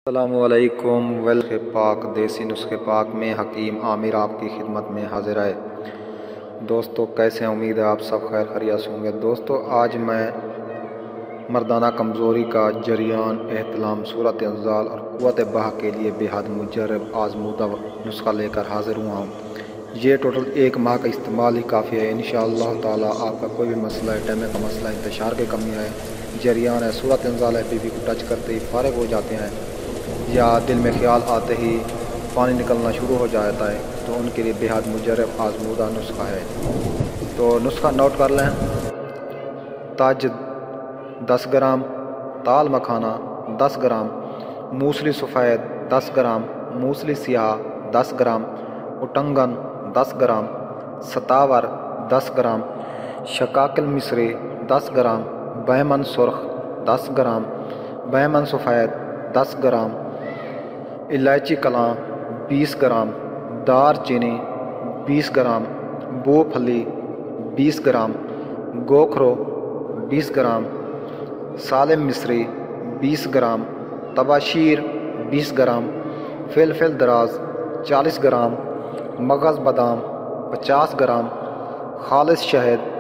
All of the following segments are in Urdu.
السلام علیکم۔ نسخے پاک دیسی نسخے پاک میں حکیم عامر آپ کی خدمت میں حاضر ہے۔ دوستو کیسے ہیں؟ امید ہے آپ سب خیر خیریت سے ہوں گے۔ دوستو آج میں مردانہ کمزوری کا جریان، احتلام، صورت انزال اور قوت بہا کے لیے بے حد مجرب آزمودہ نسخہ لے کر حاضر ہوا ہوں۔ یہ ٹوٹل 1 ماہ کا استعمال ہی کافی ہے۔ انشاءاللہ تعالی آپ کا کوئی بھی مسئلہ ہے، ٹیمے کا مسئلہ ہے، انتشار کی کمی ہے، جریان ہے، صورت انزال ہے، بی بی کو ٹچ کرتے ہی فارغ ہو جاتے ہیں، یا دل میں خیال آتے ہی پانی نکلنا شروع ہو جاتا ہے، تو ان کے لیے بے حد مجرب آزمودہ نسخہ ہے۔ تو نسخہ نوٹ کر لیں۔ تاج 10 گرام، تال مکھانا 10 گرام، موسلی سفید 10 گرام، موسلی سیاہ 10 گرام، اٹنگن 10 گرام، ستاور 10 گرام، شکاکل مصری 10 گرام، بیمن سرخ 10 گرام، بیمن سفید 10 گرام، الائچی کلاں 20 گرام، دار چینی 20 گرام، بو پھلی 20 گرام، گوکھرو 20 گرام، سالم مصری 20 گرام، تباشیر 20 گرام، فلفل دراز 40 گرام، مغز بادام 50 گرام، خالص شہد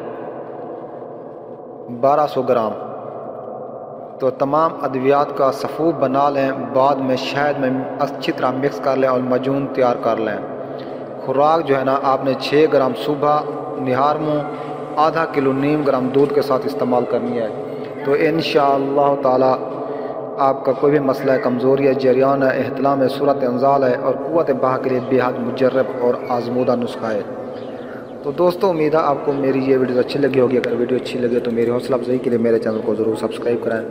1200 گرام۔ تو تمام ادویات کا صفوف بنا لیں، بعد میں شہد میں اچھی طرح مکس کر لیں اور معجون تیار کر لیں۔ خوراک جو ہے نا، آپ نے 6 گرام صبح نہار منہ، ½ کلو نیم گرام دودھ کے ساتھ استعمال کرنی ہے۔ تو انشاءاللہ تعالی آپ کا کوئی بھی مسئلہ ہے، کمزوری ہے، جریان ہے، احتلام ہے، صورت انزال ہے اور قوت بہا کے لیے بے حد مجرب اور آزمودہ نسخہ ہے۔ تو دوستو امید ہے آپ کو میری یہ ویڈیو اچھی لگی ہوگی۔ اگر ویڈیو اچھی لگے تو میری حوصلہ افزائی کے لیے میرے چینل کو ضرور سبسکرائب کریں۔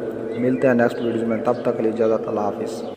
ملتے ہیں نیکسٹ ویڈیو میں، تب تک کے لیے اجازت، اللہ حافظ۔